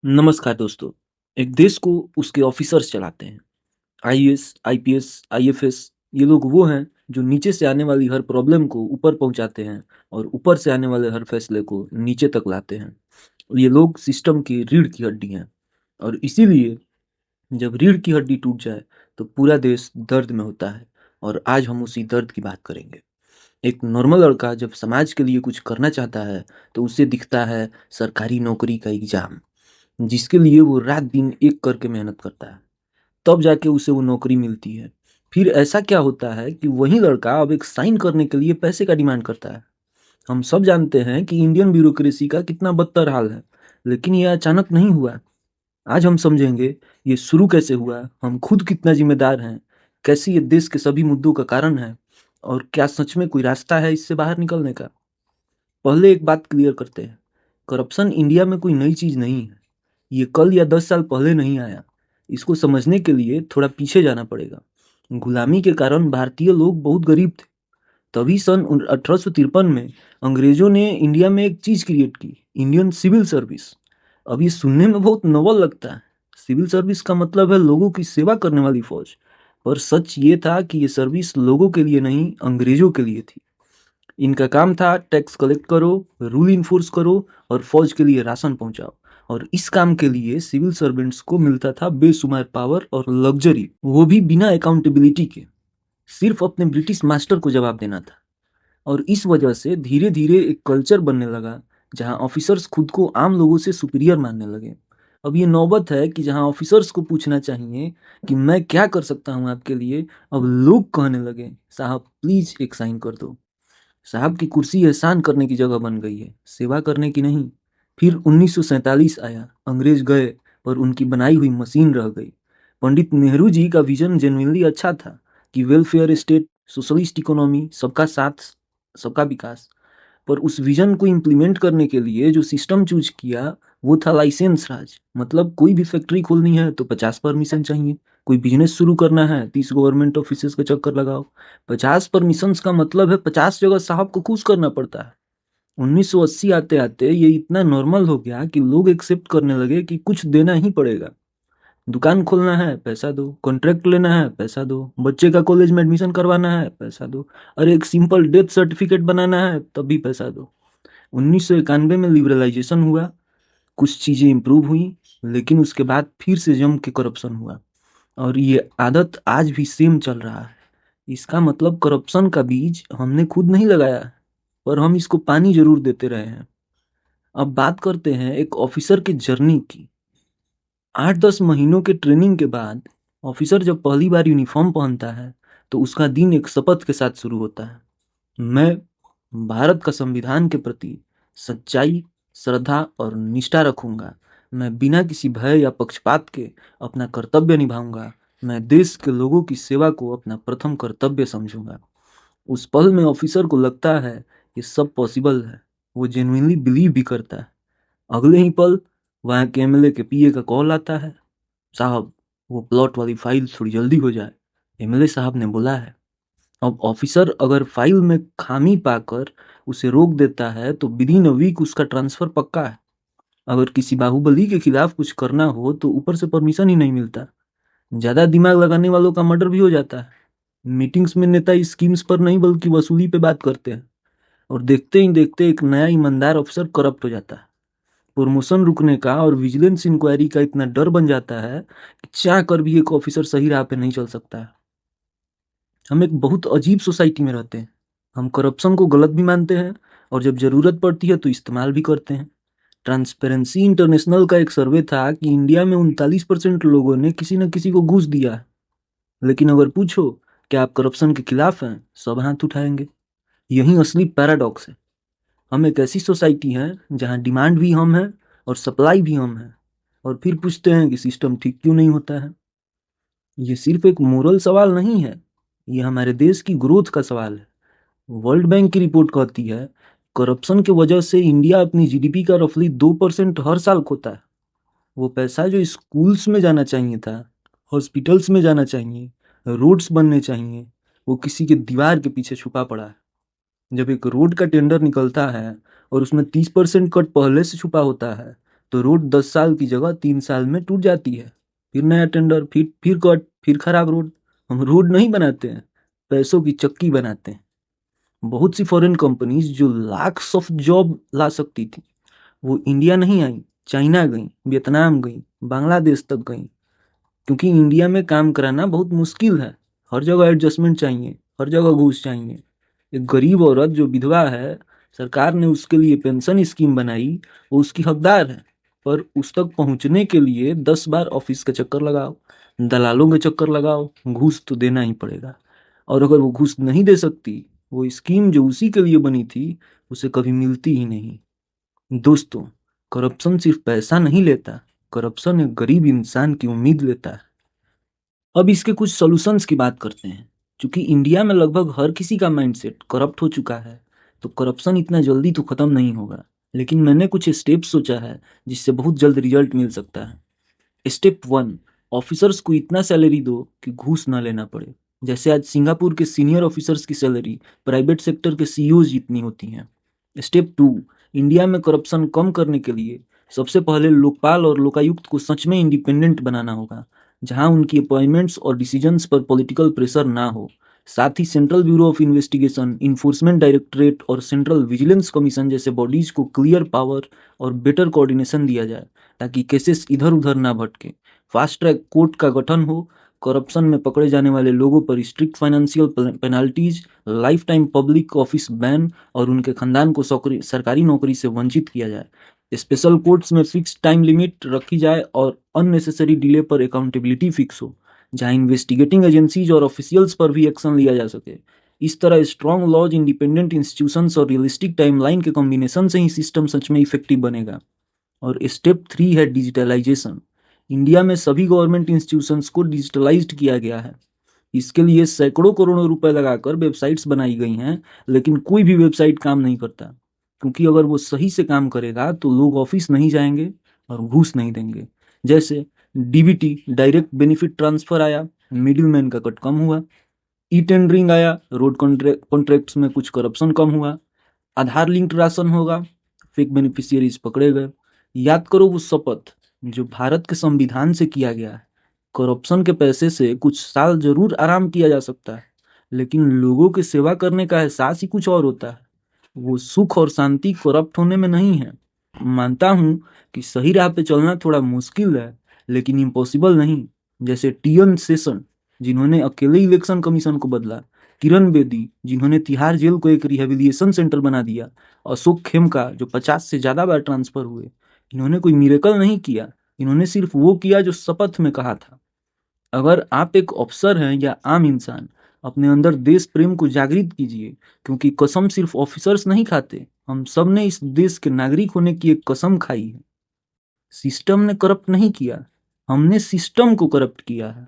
नमस्कार दोस्तों। एक देश को उसके ऑफिसर्स चलाते हैं। आईएएस, आईपीएस, आईएफएस ये लोग वो हैं जो नीचे से आने वाली हर प्रॉब्लम को ऊपर पहुंचाते हैं और ऊपर से आने वाले हर फैसले को नीचे तक लाते हैं। ये लोग सिस्टम की रीढ़ की हड्डी हैं और इसीलिए जब रीढ़ की हड्डी टूट जाए तो पूरा देश दर्द में होता है। और आज हम उसी दर्द की बात करेंगे। एक नॉर्मल लड़का जब समाज के लिए कुछ करना चाहता है तो उसे दिखता है सरकारी नौकरी का एग्जाम, जिसके लिए वो रात दिन एक करके मेहनत करता है, तब जाके उसे वो नौकरी मिलती है। फिर ऐसा क्या होता है कि वही लड़का अब एक साइन करने के लिए पैसे का डिमांड करता है। हम सब जानते हैं कि इंडियन ब्यूरोक्रेसी का कितना बदतर हाल है, लेकिन ये अचानक नहीं हुआ। आज हम समझेंगे ये शुरू कैसे हुआ, हम खुद कितना जिम्मेदार हैं, कैसे ये देश के सभी मुद्दों का कारण है और क्या सच में कोई रास्ता है इससे बाहर निकलने का। पहले एक बात क्लियर करते हैं, करप्शन इंडिया में कोई नई चीज नहीं है। ये कल या 10 साल पहले नहीं आया। इसको समझने के लिए थोड़ा पीछे जाना पड़ेगा। गुलामी के कारण भारतीय लोग बहुत गरीब थे। तभी सन 1853 में अंग्रेजों ने इंडिया में एक चीज क्रिएट की, इंडियन सिविल सर्विस। अब ये सुनने में बहुत नवल लगता है। सिविल सर्विस का मतलब है लोगों की सेवा करने वाली फौज। पर सच ये था कि ये सर्विस लोगों के लिए नहीं, अंग्रेजों के लिए थी। इनका काम था टैक्स कलेक्ट करो, रूल इन्फोर्स करो और फौज के लिए राशन पहुंचाओ। और इस काम के लिए सिविल सर्वेंट्स को मिलता था बेशुमार पावर और लग्जरी, वो भी बिना अकाउंटेबिलिटी के। सिर्फ अपने ब्रिटिश मास्टर को जवाब देना था। और इस वजह से धीरे धीरे एक कल्चर बनने लगा जहां ऑफिसर्स खुद को आम लोगों से सुपीरियर मानने लगे। अब ये नौबत है कि जहां ऑफिसर्स को पूछना चाहिए कि मैं क्या कर सकता हूं आपके लिए, अब लोग कहने लगे साहब प्लीज एक साइन कर दो। साहब की कुर्सी एहसान करने की जगह बन गई है, सेवा करने की नहीं। फिर 1947 आया, अंग्रेज गए और उनकी बनाई हुई मशीन रह गई। पंडित नेहरू जी का विजन जेन्युइनली अच्छा था कि वेलफेयर स्टेट, सोशलिस्ट इकोनॉमी, सबका साथ, सबका विकास। पर उस विजन को इम्प्लीमेंट करने के लिए जो सिस्टम चूज किया वो था लाइसेंस राज। मतलब कोई भी फैक्ट्री खोलनी है तो 50 परमिशन चाहिए, कोई बिजनेस शुरू करना है 30 गवर्नमेंट ऑफिसेज का चक्कर लगाओ। 50 परमिशन का मतलब है 50 जगह साहब को खुश करना पड़ता है। 1980 आते आते ये इतना नॉर्मल हो गया कि लोग एक्सेप्ट करने लगे कि कुछ देना ही पड़ेगा। दुकान खोलना है पैसा दो, कॉन्ट्रैक्ट लेना है पैसा दो, बच्चे का कॉलेज में एडमिशन करवाना है पैसा दो, अरे एक सिंपल डेथ सर्टिफिकेट बनाना है तब भी पैसा दो। 1991 में लिबरलाइजेशन हुआ, कुछ चीजें इंप्रूव हुई, लेकिन उसके बाद फिर से जम के करप्शन हुआ। और ये आदत आज भी सेम चल रहा है। इसका मतलब करप्शन का बीज हमने खुद नहीं लगाया, पर हम इसको पानी जरूर देते रहे हैं। अब बात करते हैं एक ऑफिसर की जर्नी की। 8-10 महीनों के ट्रेनिंग के बाद ऑफिसर जब पहली बार यूनिफॉर्म पहनता है तो उसका दिन एक शपथ के साथ शुरू होता है। मैं भारत का संविधान के प्रति सच्चाई, श्रद्धा और निष्ठा रखूंगा। मैं बिना किसी भय या पक्षपात के अपना कर्तव्य निभाऊंगा। मैं देश के लोगों की सेवा को अपना प्रथम कर्तव्य समझूंगा। उस पल में ऑफिसर को लगता है ये सब पॉसिबल है। वो जेन्युइनली बिलीव भी करता है। अगले ही पल वहां के एमएलए के पीए का कॉल आता है, साहब वो प्लॉट वाली फाइल थोड़ी जल्दी हो जाए, एमएलए साहब ने बोला है। अब ऑफिसर अगर फाइल में खामी पाकर उसे रोक देता है तो विद इन अ वीक उसका ट्रांसफर पक्का है। अगर किसी बाहुबली के खिलाफ कुछ करना हो तो ऊपर से परमिशन ही नहीं मिलता। ज्यादा दिमाग लगाने वालों का मर्डर भी हो जाता है। मीटिंग्स में नेता स्कीम्स पर नहीं बल्कि वसूली पे बात करते हैं। और देखते ही देखते एक नया ईमानदार अफसर करप्ट हो जाता है। प्रमोशन रुकने का और विजिलेंस इंक्वायरी का इतना डर बन जाता है कि चाह कर भी एक ऑफिसर सही राह पे नहीं चल सकता है। हम एक बहुत अजीब सोसाइटी में रहते हैं। हम करप्शन को गलत भी मानते हैं और जब जरूरत पड़ती है तो इस्तेमाल भी करते हैं। ट्रांसपेरेंसी इंटरनेशनल का एक सर्वे था कि इंडिया में 39% लोगों ने किसी न किसी को घूस दिया है। लेकिन अगर पूछो क्या आप करप्शन के खिलाफ हैं, सब हाथ उठाएंगे। यही असली पैराडॉक्स है। हम एक ऐसी सोसाइटी हैं जहां डिमांड भी हम हैं और सप्लाई भी हम हैं, और फिर पूछते हैं कि सिस्टम ठीक क्यों नहीं होता है। ये सिर्फ एक मोरल सवाल नहीं है, ये हमारे देश की ग्रोथ का सवाल है। वर्ल्ड बैंक की रिपोर्ट कहती है करप्शन की वजह से इंडिया अपनी जीडीपी का रफली 2% हर साल खोता है। वो पैसा जो स्कूल्स में जाना चाहिए था, हॉस्पिटल्स में जाना चाहिए, रोड्स बनने चाहिए, वो किसी के दीवार के पीछे छुपा पड़ा है। जब एक रोड का टेंडर निकलता है और उसमें 30% कट पहले से छुपा होता है तो रोड 10 साल की जगह 3 साल में टूट जाती है। फिर नया टेंडर, फिर कट, फिर खराब रोड। हम रोड नहीं बनाते हैं, पैसों की चक्की बनाते हैं। बहुत सी फॉरेन कंपनीज जो लाख्स ऑफ जॉब ला सकती थी, वो इंडिया नहीं आई, चाइना गई, वियतनाम गई, बांग्लादेश तक गई। क्योंकि इंडिया में काम कराना बहुत मुश्किल है। हर जगह एडजस्टमेंट चाहिए, हर जगह घूस चाहिए। एक गरीब औरत जो विधवा है, सरकार ने उसके लिए पेंशन स्कीम बनाई, वो उसकी हकदार है। पर उस तक पहुंचने के लिए 10 बार ऑफिस का चक्कर लगाओ, दलालों के चक्कर लगाओ, घूस तो देना ही पड़ेगा। और अगर वो घूस नहीं दे सकती, वो स्कीम जो उसी के लिए बनी थी, उसे कभी मिलती ही नहीं। दोस्तों, करप्शन सिर्फ पैसा नहीं लेता, करप्शन एक गरीब इंसान की उम्मीद लेता है। अब इसके कुछ सॉल्यूशंस की बात करते हैं। क्योंकि इंडिया में लगभग हर किसी का माइंडसेट करप्ट हो चुका है, तो करप्शन इतना जल्दी तो खत्म नहीं होगा। लेकिन मैंने कुछ स्टेप्स सोचा है जिससे बहुत जल्द रिजल्ट मिल सकता है। स्टेप 1, ऑफिसर्स को इतना सैलरी दो कि घूस ना लेना पड़े। जैसे आज सिंगापुर के सीनियर ऑफिसर्स की सैलरी प्राइवेट सेक्टर के सीईओ जितनी होती हैं। स्टेप 2, इंडिया में करप्शन कम करने के लिए सबसे पहले लोकपाल और लोकायुक्त को सच में इंडिपेंडेंट बनाना होगा, जहां उनकी अपॉइंटमेंट्स और डिसीजंस पर पॉलिटिकल प्रेशर ना हो। साथ ही central bureau of investigation, enforcement directorate और सेंट्रल विजिलेंस कमीशन जैसे बॉडीज को क्लियर पावर और बेटर कोऑर्डिनेशन दिया जाए, ताकि केसेस इधर उधर ना भटके। फास्ट ट्रैक कोर्ट का गठन हो, करप्शन में पकड़े जाने वाले लोगों पर strict financial penalties, life time public office ban और उनके खानदान को सरकारी नौकरी से वंचित किया जाए। स्पेशल कोर्ट्स में फिक्स टाइम लिमिट रखी जाए और अननेसेसरी डिले पर अकाउंटेबिलिटी फिक्स हो, जहां इन्वेस्टिगेटिंग एजेंसीज और ऑफिशियल्स पर भी एक्शन लिया जा सके। इस तरह स्ट्रॉन्ग लॉज, इंडिपेंडेंट इंस्टीट्यूशंस और रियलिस्टिक टाइमलाइन के कॉम्बिनेशन से ही सिस्टम सच में इफेक्टिव बनेगा। और स्टेप 3 है डिजिटलाइजेशन। इंडिया में सभी गवर्नमेंट इंस्टीट्यूशंस को डिजिटलाइज्ड किया गया है। इसके लिए सैकड़ों करोड़ों रुपए लगाकर वेबसाइट्स बनाई गई हैं, लेकिन कोई भी वेबसाइट काम नहीं करता। क्योंकि अगर वो सही से काम करेगा तो लोग ऑफिस नहीं जाएंगे और घूस नहीं देंगे। जैसे डीबीटी, डायरेक्ट बेनिफिट ट्रांसफर आया, मिडिलमैन का कट कम हुआ। ई टेंडरिंग आया, रोड कॉन्ट्रैक्ट्स में कुछ करप्शन कम हुआ। आधार लिंक्ड राशन होगा, फेक बेनिफिशियरीज पकड़े गए। याद करो वो शपथ जो भारत के संविधान से किया गया है। करप्शन के पैसे से कुछ साल जरूर आराम किया जा सकता है, लेकिन लोगों की सेवा करने का एहसास ही कुछ और होता है। वो सुख और शांति करप्ट होने में नहीं है। मानता हूं कि सही राह पे चलना थोड़ा मुश्किल है, लेकिन इम्पॉसिबल नहीं। जैसे टीएन शेषन, जिन्होंने अकेले इलेक्शन कमीशन को बदला, किरण बेदी, जिन्होंने तिहाड़ जेल को एक रिहेबिलिटेशन सेंटर बना दिया, अशोक खेमका, जो 50 से ज्यादा बार ट्रांसफर हुए। इन्होंने कोई मिरेकल नहीं किया, इन्होंने सिर्फ वो किया जो शपथ में कहा था। अगर आप एक अफसर हैं या आम इंसान, अपने अंदर देश प्रेम को जागृत कीजिए। क्योंकि कसम सिर्फ ऑफिसर्स नहीं खाते, हम सब ने इस देश के नागरिक होने की एक कसम खाई है। सिस्टम ने करप्ट नहीं किया, हमने सिस्टम को करप्ट किया है।